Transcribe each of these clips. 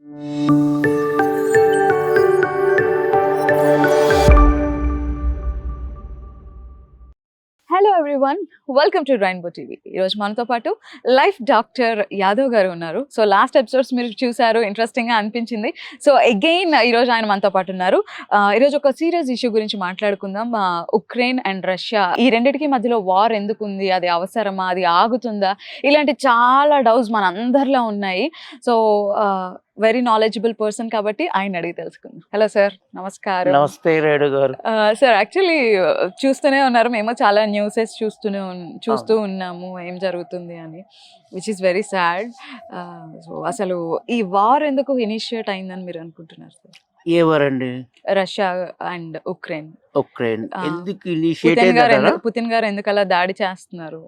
Hello everyone, welcome to rainbow TV. ఈరోజు మనతో పాటు లైఫ్ డాక్టర్ యాదవ్ గారు ఉన్నారు. సో లాస్ట్ ఎపిసోడ్స్ మీరు చూసారు, ఇంట్రెస్టింగ్గా అనిపించింది. సో అగైన్ ఈరోజు ఆయన మనతో పాటు ఉన్నారు. ఈరోజు ఒక సీరియస్ ఇష్యూ గురించి మాట్లాడుకుందాం. ఉక్రెయిన్ అండ్ రష్యా, ఈ రెండింటికి మధ్యలో వార్ ఎందుకు ఉంది, అది అవసరమా, అది ఆగుతుందా, ఇలాంటి చాలా డౌట్స్ మన అందరిలో ఉన్నాయి. సో వెరీ నాలెడ్జబుల్ పర్సన్ కాబట్టి ఆయన అడిగి తెలుసుకుందాం. హలో సార్, నమస్కారం. నమస్తే రేడు గారు. సార్ యాక్చువల్లీ చూస్తూనే ఉన్నారు, మేము చాలా న్యూసెస్ చూస్తూ ఉన్నాము ఏం జరుగుతుంది అని, which is very sad. So అసలు ఈ వార్ ఎందుకు ఇనిషియేట్ అయిందని మీరు అనుకుంటున్నారు సార్? ఏ వార్ అండి? Russia and Ukraine. ఎందుకు ఇనిషియేట్ పుతిన్ గారు ఎందుకు అలా దాడి చేస్తున్నారు?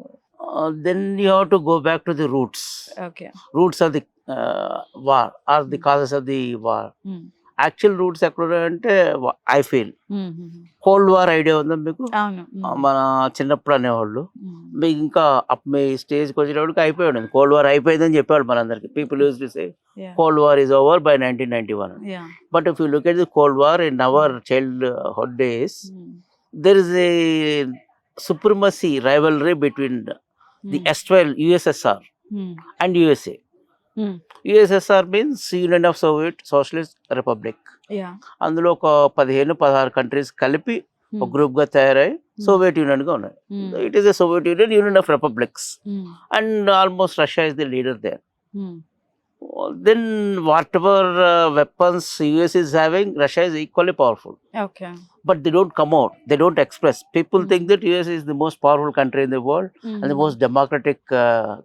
Then you have to go back to the roots. Okay. Roots of the war are the causes of the war. Actual roots ఎక్కడ అంటే I feel cold war idea ఉందా మీకు? మన చిన్నప్పుడు అనేవాళ్ళు. మీకు ఇంకా మీ స్టేజ్కి వచ్చేటప్పటికి అయిపోయి ఉండేది, కోల్డ్ వార్ అయిపోయిందని చెప్పేవాళ్ళు మనందరికి. People use to say cold war is over by 1991. But if you look at the cold war in our childhood days, there is a supremacy rivalry between the erstwhile USSR and USA. USSR means Union of Soviet Socialist Republic. అందులో ఒక 15-16 countries కలిపి ఒక group గా తయారై Soviet Union గా ఉన్నాయి. It is a Soviet Union of republics, and almost Russia is the leader there. Then whatever weapons US is having, Russia is equally powerful. Okay. But they don't come out, they don't express. People think that US is the most powerful country in the world and the most democratic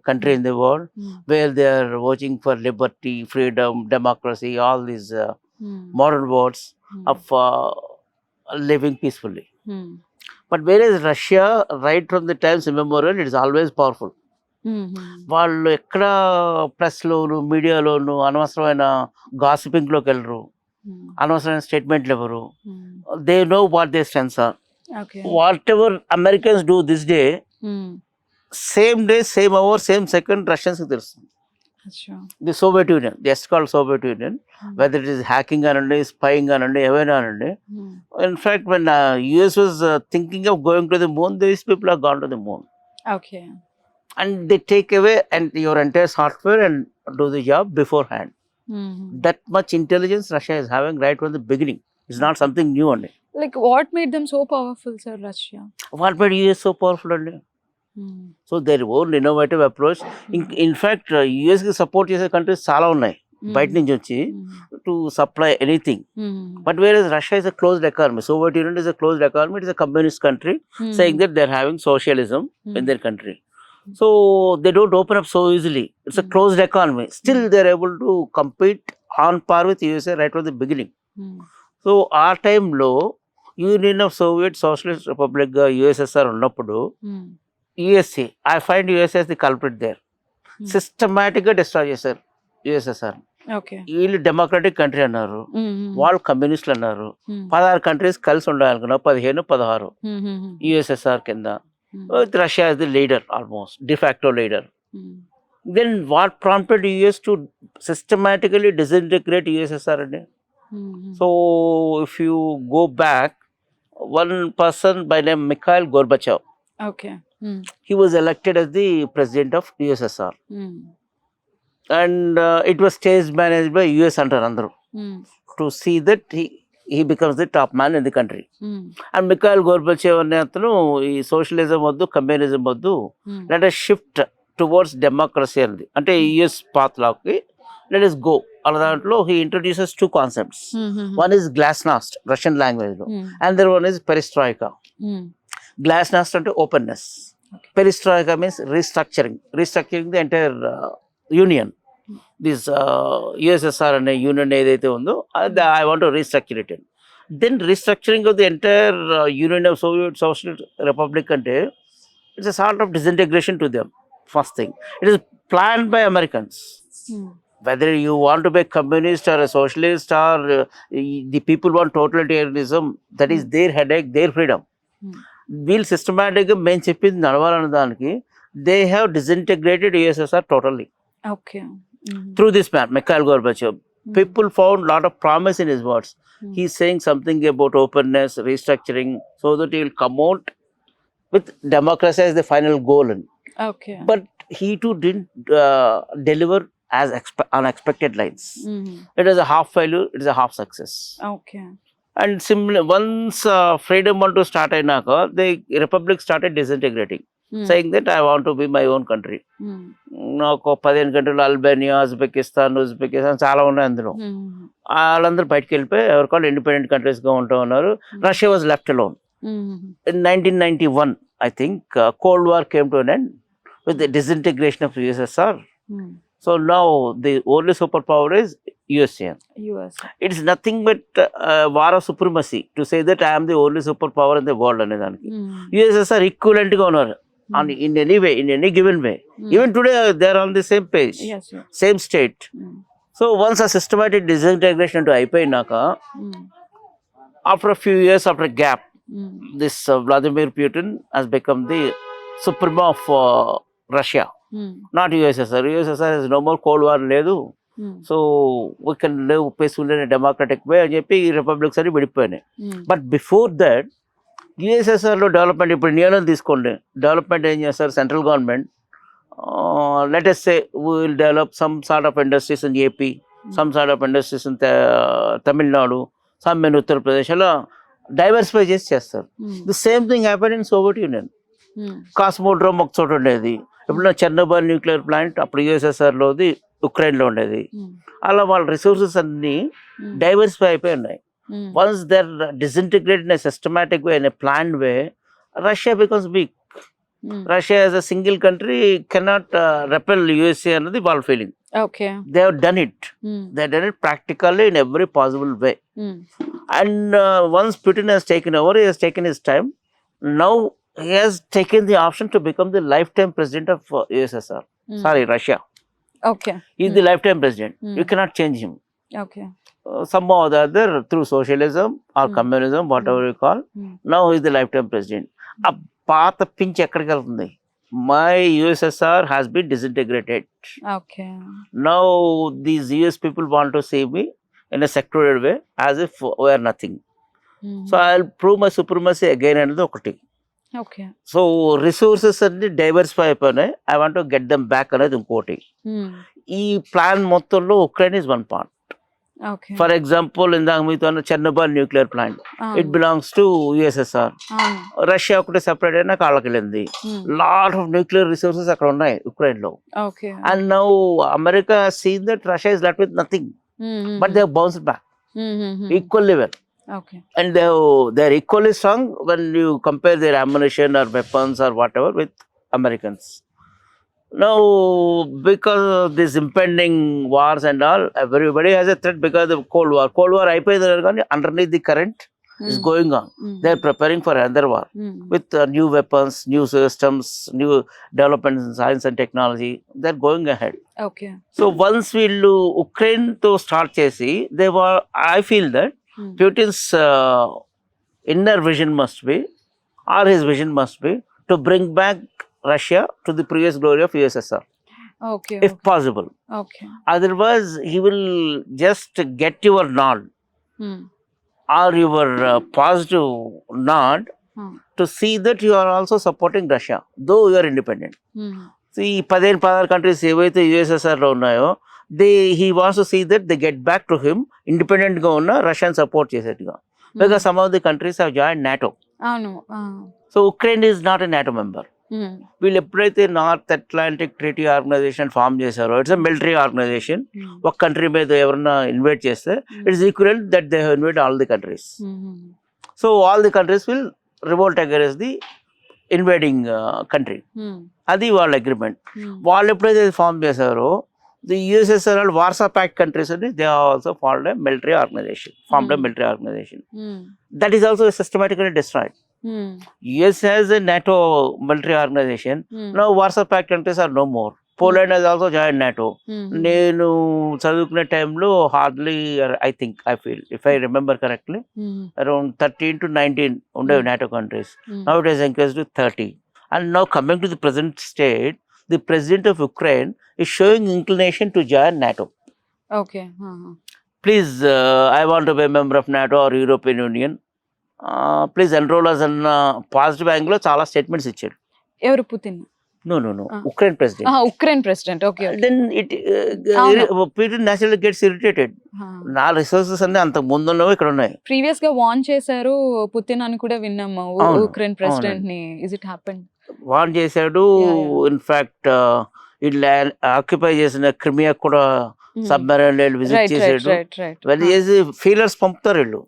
country in the world, where they are watching for liberty, freedom, democracy, all these modern words of living peacefully. But whereas Russia, right from the times immemorial, it is always powerful. వాళ్ళు ఎక్కడ ప్రెస్లోను మీడియాలోను అనవసరమైన గాసిపింగ్లోకి వెళ్ళరు, అనవసరమైన స్టేట్మెంట్లు ఎవరు. They know what they strengths are. Whatever Americans do this day, same day, same hour, same second రష్యన్స్కి తెలుస్తుంది. The Soviet Union, the erst called Soviet Union, whether it is hacking అనండి, స్పైయింగ్ అనండి, ఏవైనా అనండి. In fact when US was thinking of going to the moon, these people have gone to the moon. Okay. And they take away and your entire software and do the job beforehand. That much intelligence Russia is having right from the beginning. It's not something new only. Like what made them so powerful, sir, Russia? What made US so powerful only? So their own innovative approach. In fact, US ki support chese countries చాలా ఉన్నాయి బయట నుంచి వచ్చి to supply anything. But whereas Russia is a closed economy, Soviet Union is a closed economy, it is a communist country, saying that they are having socialism in their country. So they don't open up so easily. It's a closed economy. Still they are able to compete on par with USA right from the beginning. So our time lo Union of Soviet Socialist Republic USSR ఉన్నప్పుడు USA, I find USA as the culprit there. Systematic గా destroy చేశారు USSR. వీళ్ళు democratic country అన్నారు, వాళ్ళు కమ్యూనిస్టులు అన్నారు. 16 countries కలిసి ఉండాలనుకున్నా, 15-16 USSR కింద. With Russia as the leader, almost de facto leader. Then what prompted US to systematically disintegrate USSR? So if you go back, one person by name Mikhail Gorbachev, he was elected as the president of USSR, and it was stage managed by US under Andhra to see that he becomes the top man in the country. And Mikhail Gorbachev అనే అతను ఈ socialism వద్దు, communism వద్దు, let us shift towards democracy అనేది, అంటే US path లాకి let us go అలా. దాంట్లో he introduces 2 concepts. One is glasnost, Russian language లో, and other one is perestroika. Glasnost అంటే openness, perestroika means restructuring the entire union. This USSR అనే union ఏదైతే ఉందో, I want to restructure it. Then restructuring of the entire union of Soviet socialist republic అంటే it's a sort of డిసింటగ్రేషన్ to them. First thing, it is planned by Americans. Whether you want to be a communist or a socialist or the people want totalitarianism, that is their headache, their freedom. వీళ్ళు సిస్టమాటిక్గా మేము చెప్పింది నడవాలన్న దానికి they have disintegrated USSR totally. Okay. Through this man, Mikhail Gorbachev. People found a lot of promise in his words. Mm. He's saying something about openness, restructuring, so that he will come out with democracy as the final goal. Okay. But he too didn't deliver as unexpected lines. Mhm. It is a half failure, it is a half success. Okay. And similar, once freedom want to start ainaka, the republic started disintegrating, Mm. saying that I want to be my own country. Mm. నాకు 15 కంట్రీలు Albania, Uzbekistan చాలా ఉన్నాయి అందులో. Mm. వాళ్ళందరూ బయటకు వెళ్ళిపోయి ఎవరికాళ్ళు independent కంట్రీస్గా ఉంటూ ఉన్నారు. Russia was left alone. Mm. In 1991, I think, Cold War came to an end with the disintegration of USSR. Mm. So now the only superpower is USA. US. It is nothing but war of supremacy to say that I am the only superpower in the world అనేదానికి. Mm. USSR equivalent గా ఉన్నారు in any way, in any given way. Even today they are on the same page, Yes, yes. same state. Mm. So once a systematic disintegration to అయిపోయినాక, Mm. after a few years, after a gap, Mm. this Vladimir Putin has become the supremo of Russia, Mm. not USSR. USSR has no more Cold War లేదు. Mm. So we can live peaceful in democratic way అని చెప్పి ఈ republics అని విడిపోయినాయి. Mm. But before that యుఎస్ఎస్ఆర్లో development, ఇప్పుడు ఇండియాలో తీసుకోండి, డెవలప్మెంట్ ఏం చేస్తారు central government, latest say will develop some sort of industries in AP, some sort of industries in Tamil Nadu, some in Uttar Pradesh, అలా డైవర్సిఫై చేసి చేస్తారు. The same thing happen in Soviet Union. Cosmodrome ఒక చోట ఉండేది, ఇప్పుడు చెర్నోబైల్ న్యూక్లియర్ ప్లాంట్ అప్పుడు యుఎస్ఎస్ఆర్లోది, ఉక్రెయిన్లో ఉండేది. అలా వాళ్ళ రిసోర్సెస్ అన్ని డైవర్సిఫై అయిపోయి ఉన్నాయి. Once there disintegrate in a systematic way, in a planned way, Russia becomes weak. Russia as a single country cannot repel USA అన్నది వాళ్ళ feeling. Okay. They have done it. They have done it practically in every possible way. And once Putin has taken over, he has taken his time. Now he has taken the option to become the lifetime president of USSR. Sorry, Russia. Okay. He is the lifetime president. You cannot change him. Okay. Somehow or the other, through socialism or communism, whatever you call, now he is the lifetime president. A path pinch ekkadiki velutundi. My USSR has been disintegrated. Okay. Now these US people want to see me in a sectoral way as if we are nothing. So I'll prove my supremacy again అనేది ఒకటి. Okay. So resources అన్ని diversify అయిపోయినాయి, I want to get them back అనేది ఇంకోటి. ఈ plan మొత్తంలో Ukraine is one part. Okay. For example ఇందాక మీతో అన్న Chernobyl nuclear plant, it belongs to USSR. Russia ఒకటి సెపరేట్ అయినా కాళ్ళకి వెళ్ళింది. లాట్ ఆఫ్ న్యూక్లియర్ రిసోర్సెస్ అక్కడ ఉన్నాయి ఉక్రెయిన్ లో. Okay. And now America seen that Russia is left with nothing, but they have bounced back equally well. Okay. And they are equally strong when you compare their ammunition or weapons or whatever with Americans. Now, because of this impending wars and all, everybody has a threat because of Cold War. Cold War అయిపోయింది, underneath the current is going on. They are preparing for another war with new weapons, new systems, new developments in science and technology. They are going ahead. Okay. So once వీళ్ళు Ukraine తో start చేసి, they were, I feel that Putin's inner vision must be, or his vision must be, to bring back Russia to the previous glory of USSR. Okay. If possible. Okay. Otherwise, he will just get your nod or your positive nod to see that you are also supporting Russia, though you are independent. See, 16 countries ఏవైతే యుఎస్ఎస్ఆర్లో ఉన్నాయో, he wants to see that they get back to him independent గా ఉన్న Russian support చేసేట్టుగా. Because some of the countries have joined NATO. So Ukraine is not a NATO member. వీళ్ళు ఎప్పుడైతే North Atlantic Treaty Organization form చేశారో, it's a military organization. ఒక country మీద ఎవరన్నా invite చేస్తే it's equal that they have invite all the countries. So all the countries will revolt against the invading country. అది వాళ్ళ agreement. వాళ్ళు ఎప్పుడైతే form చేశారో, the USSR Warsaw Pact countries, they have also formed a military organization. That is also systematically destroyed. US has a NATO military organization. Now Warsaw Pact countries are no more. Poland has also joined NATO. నేను చదువుకునే టైంలో hardly, I feel, if I remember correctly, around 13 to 19 ఉండేవి NATO countries. Now it has increased to 30. And now coming to the present state, the president of Ukraine is showing inclination to join NATO. Okay. please, I want to be a member of NATO or European Union. Please enroll us in positive angle లో చాలా statements ఇచ్చాడు. ఎవరు Putin? No, Ukraine president. Ukraine president. Okay. Then it అవును. Putin naturally gets irritated. నా resources అన్ని అంతకు ముందు ఉన్నవి ఇక్కడ ఉన్నాయి. ప్రీవియస్ గా వార్న్ చేశారు పుతిన్ అని కూడా విన్నాము అవును, ఉక్రెయిన్ ప్రెసిడెంట్ ని. Is it happened? వార్న్ చేశాడు. ఇన్ఫాక్ట్ ఇట్లా ఆక్యుపై చేసిన క్రిమియా కూడా సబ్మెరైన్ విజిట్ చేసాడు. వాళ్ళు చేసి ఫీలర్స్ పంపుతారు వీళ్ళు.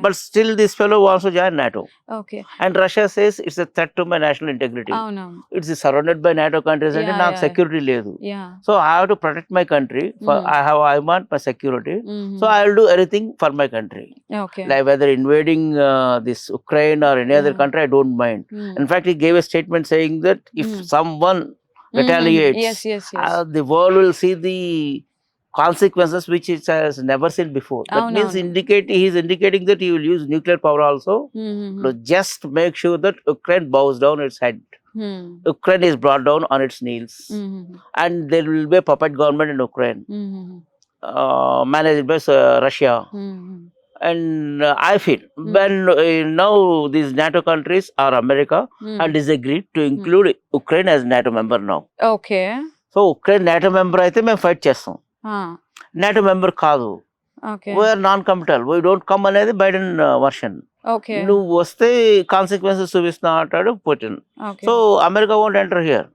But still this fellow wants to join NATO. And Russia says it's a threat to my national integrity. It's surrounded by NATO countries అంటే నాకు సెక్యూరిటీ లేదు. So I have to protect my country. I want my security. So I will do anything for my country. Like whether invading this Ukraine or any other country, I don't mind. In fact, he gave a statement saying that if someone retaliates, the world will see the consequences which it has never seen before. That means he is indicating that he will use nuclear power also to just make sure that Ukraine bows down its head. Ukraine is brought down on its knees, and there will be a puppet government in Ukraine, managed by Russia. And I feel when now these NATO countries or America have disagreed to include Ukraine as NATO member now. Okay. So Ukraine NATO member అయితే మేము fight చేస్తాం. NATO member కాదు. We're non committal, we don't come అనేది Biden version. నువ్వు వస్తే consequences చూపిస్తున్నా అంటాడు Putin. So America won't enter here.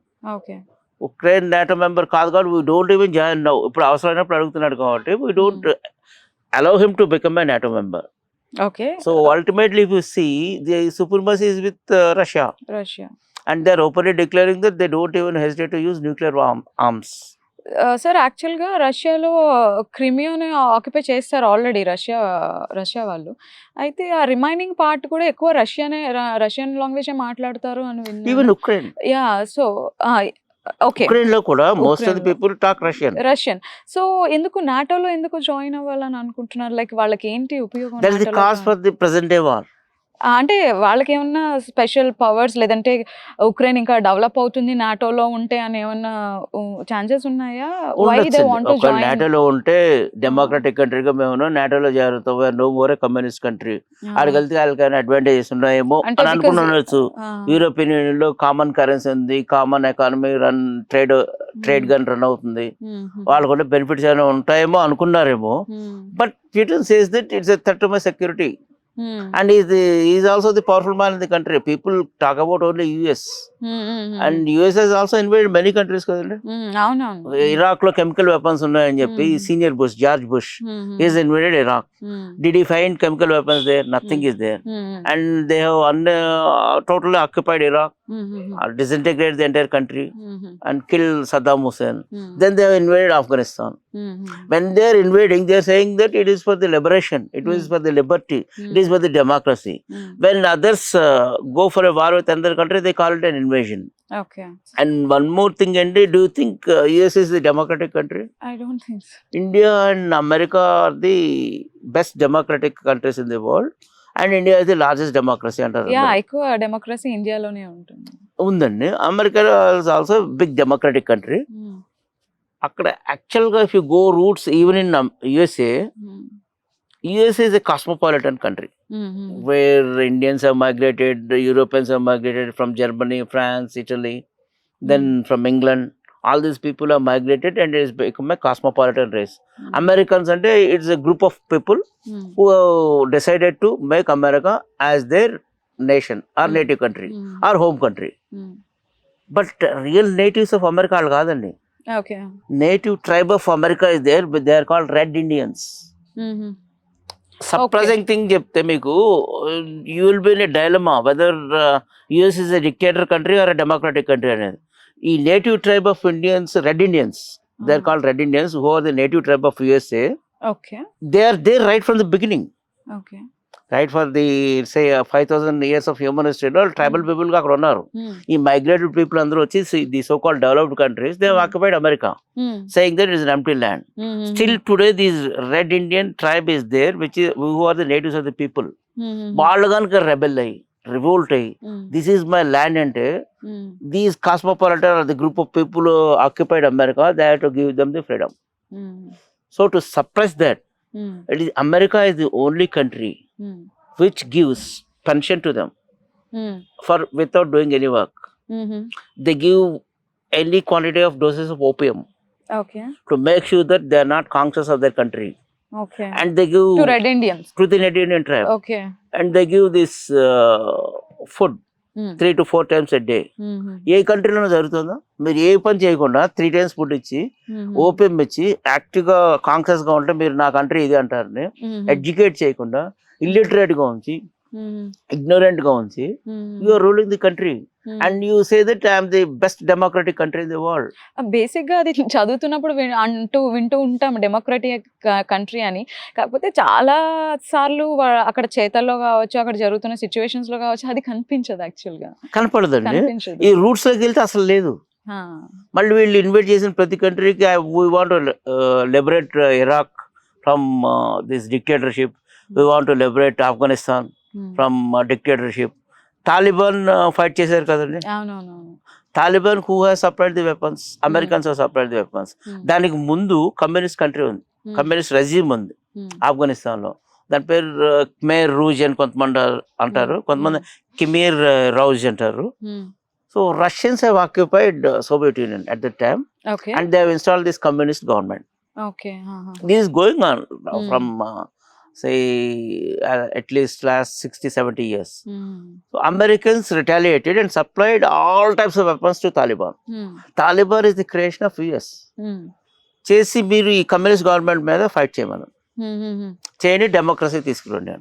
Ukraine NATO member కాదు కాబట్టి we don't even join now. ఇప్పుడు అవసరమైనప్పుడు అడుగుతున్నాడు కాబట్టి we don't allow him to become a NATO member. So ultimately, if you see, the supremacy is with Russia, and they are openly declaring that they don't even hesitate to use nuclear arms. Sir యాక్చువల్గా రష్యాలో క్రిమియాని occupy చేస్తారు already Russia వాళ్ళు. అయితే ఆ remaining part కూడా ఎక్కువ Russian language మాట్లాడతారు అని విన్నాను. Even Ukraine. Yeah. So Ukraine లో కూడా most of the people talk Russian. So ఎందుకు నాటోలో ఎందుకు జాయిన్ అవ్వాలని అనుకుంటున్నారు? లైక్ వాళ్ళకి ఏంటి ఉపయోగం? That is the cause for the present day war. అంటే వాళ్ళకి ఏమన్నా స్పెషల్ పవర్స్, లేదంటే ఉక్రెయిన్ ఇంకా డెవలప్ అవుతుంది నాటోలో ఉంటే అని ఏమన్నా ఛాన్సెస్ ఉన్నాయా? నాటోలో ఉంటే డెమోక్రాటిక్ కంట్రీగా మేము నాటోలో జారుతాం, నో మోర్ కమ్యూనిస్ట్ కంట్రీ, ఆడికి వెళ్తే వాళ్ళకి అడ్వాంటేజెస్ ఉన్నాయేమో అని అనుకున్నాను. యూరోపియన్ యూనియన్ లో కామన్ కరెన్సీ ఉంది, common economy trade gun run అవుతుంది, వాళ్ళకు బెనిఫిట్స్ ఏమైనా ఉంటాయేమో అనుకున్నారేమో. But Putin says that it's a threat to my security. And he's also the powerful man in the country. People talk about only US. And US has also invaded many countries. Iraq lo chemical weapons ఉన్నాయని చెప్పి senior Bush, George Bush, he has invaded Iraq. Did he find chemical weapons there? Nothing is there. And they have totally occupied Iraq, disintegrated the entire country, and killed Saddam Hussein. Then they have invaded Afghanistan. When they are invading, they are saying that it is for the liberation, it is for the liberty, it is for the democracy. When others go for a war with another country, they call it an invasion. And one more thing, Andy, do you think US is the democratic country? I don't think so. India and America are the best democratic countries in the world. And India is the largest democracy అంటారు. ఎక్కువ democracy ఇండియాలోనే ఉందండి. America is also big democratic country. అక్కడ యాక్చువల్గా if you go roots even in USA is a cosmopolitan country, where Indians have migrated, Europeans have migrated from Germany, France, Italy, then from England. All these people have migrated and it has become a cosmopolitan race. Americans ante it's a group of people who have decided to make America as their nation or native country or home country. But real natives of America al kaadandi. Native tribe of America is there, but they are called Red Indians. Surprising thing చెప్తే మీకు, you will be in a dilemma whether US is a dictator country or a democratic country అనేది. ఈ native tribe of Indians, red Indians, they are called red Indians, who are the native tribe of USA. They are there right from the beginning. Right for the say 5,000 years of human history, tribal people గా అక్కడ ఉన్నారు. ఈ migrated people అందరూ వచ్చి the so called developed countries, they have occupied America, saying that it is an empty land. Still today this red Indian tribe is there, which is who are the natives of the people. వాళ్ళు కనుక rebel అయ్యి, revolt అయ్యి, this is my land అంటే, these cosmopolitan are the group of people occupied America, they have to give them the freedom. So to suppress that, It is America is the only country which gives pension to them for without doing any work. They give any quantity of doses of opium okay to make sure that they are not conscious of their country, okay and they give to red Indians to the Indian tribe, okay and they give this food 3 to 4 times a day. ఏ కంట్రీలోనూ జరుగుతుందో? మీరు ఏ పని చేయకుండా 3 times food ఇచ్చి opium ఇచ్చి యాక్టివ్గా కాన్షియస్గా ఉంటే మీరు నా కంట్రీ ఇది అంటారని ఎడ్యుకేట్ చేయకుండా ఇల్లిటరేట్గా ఉంచి ignorantగా ఉంచి you are ruling the country and you say that I'm the best democratic country in the world. Basic గా అది చదువుతున్నప్పుడు వింటూ ఉంటాం డెమోక్రటిక్ కంట్రీ అని. కాకపోతే చాలా సార్లు అక్కడ చేతల్లో కావచ్చు, అక్కడ జరుగుతున్న సిచ్యువేషన్స్ లో కావచ్చు, అది కనిపించదు యాక్చువల్ గా. కనపడదండి. కనిపించదు. ఈ రూట్స్ లోకి వెళ్తే అసలు లేదు. మళ్ళీ వీళ్ళు ఇన్వైట్ చేసిన ప్రతి కంట్రీకి we want liberate Iraq from this dictatorship, we want to liberate Afghanistan from dictatorship. Taliban fight చేశారు కదండి. Taliban who has supplied the weapons, Americans have supplied the weapons. దానికి ముందు కమ్యూనిస్ట్ కంట్రీ ఉంది, కమ్యూనిస్ట్ రెజీమ్ ఉంది ఆఫ్ఘనిస్తాన్ లో. దాని పేరు ఖమేర్ రూజ్ అని కొంతమంది అంటారు, కొంతమంది కిమీర్ రౌజ్ అంటారు. So Russians have occupied Soviet Union at that time, and they have installed this communist government. This is going on from say at least last 60-70 years. So Americans retaliated and supplied all types of weapons to Taliban. Taliban is the creation of US. చేసి మీరు ఈ communist government మీద fight చేయమని చేయని democracy తీసుకురండి.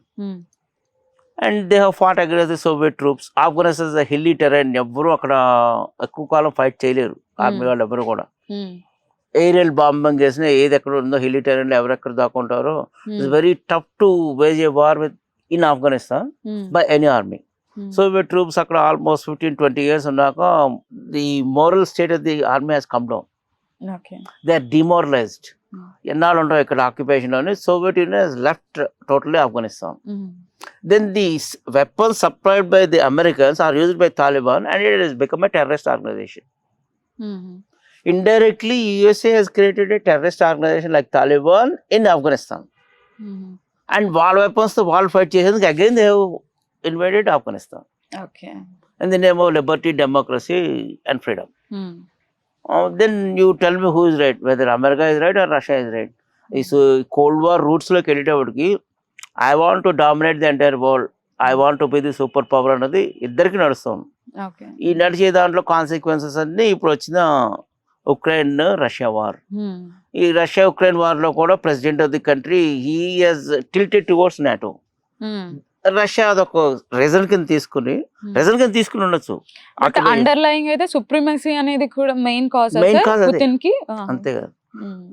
And they have fought against the Soviet troops. Afghanistan is hilly terrain, ఎవ్వరూ అక్కడ ఎక్కువ కాలం ఫైట్ చేయలేరు ఆర్మీ వాళ్ళు ఎవరు కూడా. ఏరియల్ బాంబింగ్ చేసిన ఏది ఎక్కడ ఉందో హిల్లీ టెరైన్ లో ఎవరెక్కడ దాక్కుంటారో. It's very tough to wage a war with in Afghanistan by any army. Soviet troops అక్కడ ఆల్మోస్ట్ 15-20 years ఉన్నాక the moral state of the army has come down. They are demoralized. ఎన్నాళ్ళు ఉంటాం ఇక్కడ occupation లోని. Soviet Union has left totally Afghanistan. Then these weapons supplied by the Americans are used by Taliban, and it has become a terrorist organization. Indirectly, USA has created a terrorist organization like Taliban in Afghanistan. And war weapons, the war fight chasing again, they have invaded Afghanistan. In the name of liberty, democracy, and freedom. Then you tell me who is right, whether America is right or Russia is right. This Cold War roots lo kelitavadiki I want to dominate the entire world, I want to be the super power అన్నది ఇద్దరికి నడుస్తుంది. ఈ నడిచే దాంట్లో consequences అన్ని ఇప్పుడు వచ్చిన Ukraine Russia war. ఈ రష్యా ఉక్రెయిన్ వార్ లో కూడా president of the country he has tilted towards NATO. Russia అదొక రీజన్ కింద తీసుకుని ఉండొచ్చు. అండర్లయింగ్ అయితే సుప్రీమసీ అనేది కూడా మెయిన్ కాజ్ కి. అంతే కదా.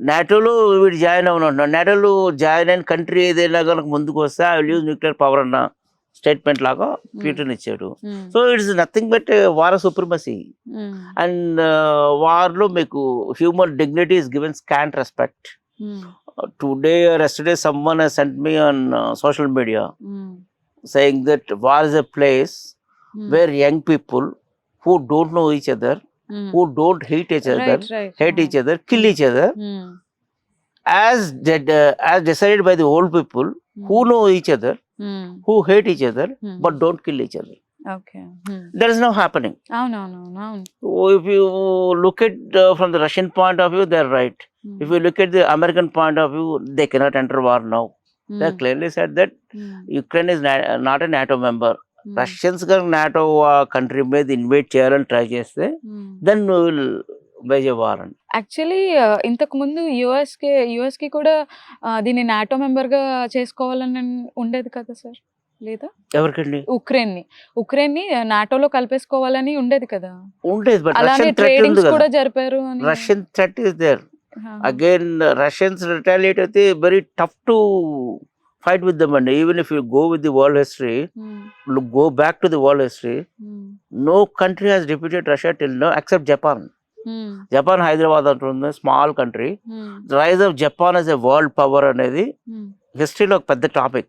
నాటోలో వీడు జాయిన్ అవునంటున్నాడు. నాటోలో జాయిన్ అయిన కంట్రీ ఏదైనా కనుక ముందుకు వస్తే I will use nuclear power అన్న స్టేట్మెంట్ లాగా ప్యూటిన్ ఇచ్చాడు. So it's nothing but war of supremacy. And war లో మీకు human dignity is given scant respect. Today or yesterday someone has sent me on social media saying that war is a place where young people who don't know each other, who don't hate each other, kill each other, as decided by the old people who know each other, who hate each other, but don't kill each other. That is now happening. So if you look at from the Russian point of view, they are right. If you look at the American point of view, they cannot enter war now. They clearly said that Ukraine is not a NATO member. Russians గా NATO country మీద invite చేయాలని try చేస్తే then will wage a war. Actually ఇంతకు ముందు US కి కూడా దీన్ని NATO member గా చేసుకోవాలని ఉండేది కదా సార్, లేదా? ఎవరికండి? ఉక్రెయిన్ ని నాటోలో కలిపేసుకోవాలని ఉండేది కదా. ఉండేది, బట్ అలానే ట్రేడింగ్స్ కూడా జరిపారు. Russian threat is there. Again Russians retaliate అయితే very tough to fight with them. And even if you go with the world history, go back to the world history, no country has defeated Russia till now except Japan. Japan, Hyderabad antundi, small country. The rise of Japan as a world power anedi history lo pedda topic.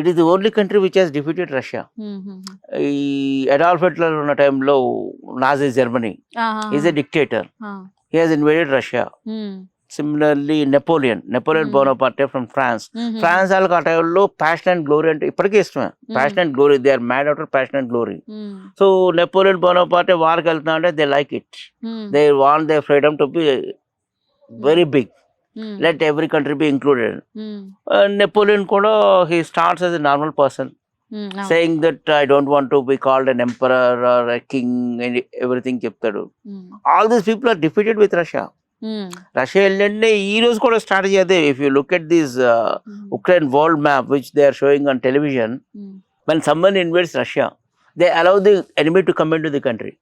It is the only country which has defeated Russia. Adolf Hitler ఉన్న టైంలో Nazi Germany, he is a dictator. He has invaded Russia. Similarly, Napoleon Bonaparte from France. France వాళ్ళకి ఆ టైంలో passion and glory అంటే ఇప్పటికీ ఇష్టమే. Passion and glory, they are mad out passion and glory. So Napoleon Bonaparte వార్కి వెళ్తున్నా అంటే they like it. They want they freedom to be very big. Let every country be included. Napoleon kuda, he starts as a normal person, saying that I don't want to be called an emperor or a king and everything చెప్తాడు. All these people are defeated with Russia. Russia వెళ్ళండి ఈ రోజు కూడా strategy అదే. If you look at this Ukraine world map which they are showing on television, when someone invades Russia, they allow the enemy to come into the country.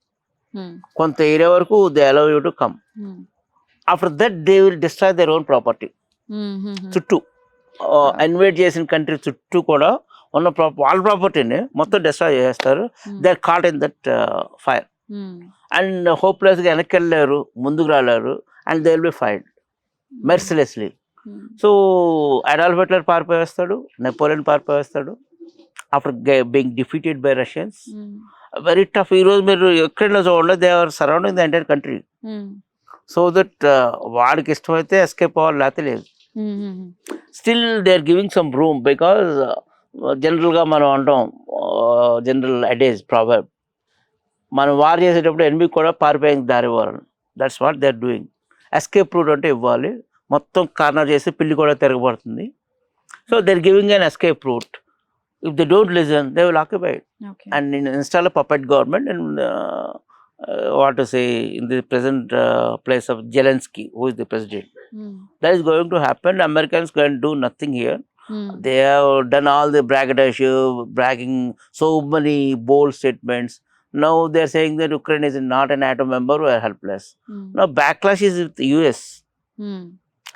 కొంత area వరకు they allow you to come. After that they will destroy their own property. చుట్టూ invite చేసిన country చుట్టూ కూడా ఉన్న వాళ్ళ ప్రాపర్టీని మొత్తం డిస్ట్రాయ్ చేస్తారు. They are caught in that fire and హోప్లెస్గా వెనక్కి వెళ్ళారు, ముందుకు రాలేరు, and they will be fired mercilessly. So Adolf Hitler పారిపోయేస్తాడు, నెపోలియన్ పారిపోయేస్తాడు after being defeated by Russians. Very tough. ఈరోజు మీరు ఎక్కడైనా చూడండి, they are surrounding the entire country. So that వాడికి ఇష్టమైతే ఎస్కేప్ అవ్వాలి, లేకపోతే లేదు. Still they are giving some room because జనరల్గా మనం అంటాం, జనరల్ అడేజ్ ప్రాబబ్, మనం వార్ చేసేటప్పుడు ఎనిమిది కూడా పారిపోయేందుకు దారి ఇవ్వాలి. That's what they are doing. Escape route అంటే ఇవ్వాలి, మొత్తం కార్నర్ చేసి పిల్లి కూడా తిరగబడుతుంది. So they are giving an escape route. If they don't listen, they will occupy it. And install a puppet government and what to say, in the present place of Zelensky, who is the president. That is going to happen. Americans can do nothing here. They have done all the braggadocio, bragging so many bold statements. Now they are saying that Ukraine is not a NATO member, we are helpless. Now backlash is with the US.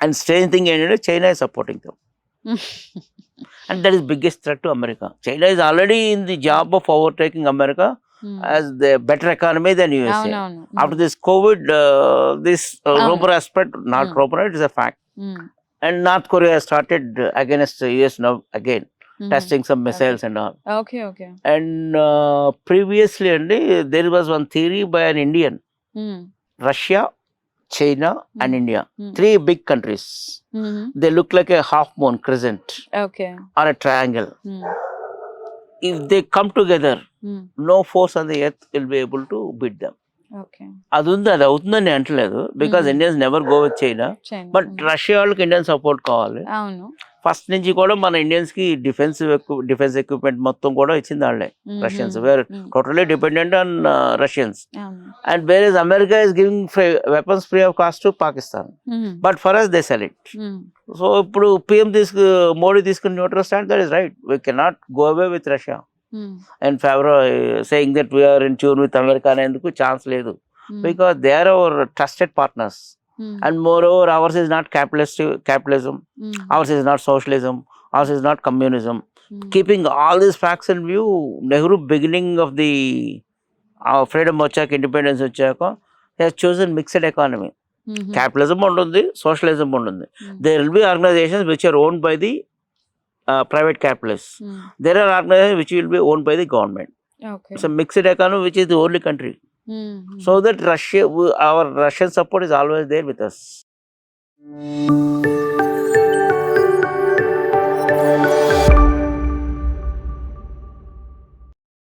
And strange thing, China is supporting them. And that is biggest threat to America. China is already in the job of overtaking America as the better economy than USA. After this COVID, this rumor has spread. Not rumor, it is a fact. And North Korea has started against the US now again, testing some missiles and all. Okay. And previously, there was one theory by an Indian, Russia, China and India, three big countries. They look like a half moon crescent or a triangle. If they come together, no force on the earth will be able to beat them. అది ఉంది, అది అవుతుందని అంటలేదు, because Indians never go with China. But Russia వాళ్ళకి Indian support కావాలి. First నుంచి కూడా మన ఇండియన్స్ కి డిఫెన్స్ ఎక్విప్మెంట్ మొత్తం కూడా ఇచ్చింది వాళ్ళే. Russians were totally dependent on Russians. And where is America is giving weapons free of cost to Pakistan. But for us they sell it. So ఇప్పుడు పిఎం మోడీ తీసుకున్న neutral stand, that is right. We cannot go away with Russia and favor saying that we are in tune with America అనేందుకు chance లేదు. Because they are our trusted partners. And moreover, ours is not capitalism, ours is not socialism, ours is not communism. Keeping all these facts in view, Nehru beginning of the freedom వచ్చాక, independence వచ్చాక, he has chosen mixed economy. Capitalism ఉంటుంది, socialism ఉంటుంది. There will be organizations which are owned by the private capitalists. There are organizations which will be owned by the government. It's a mixed economy which is the only country. So that our Russian support is always there with us.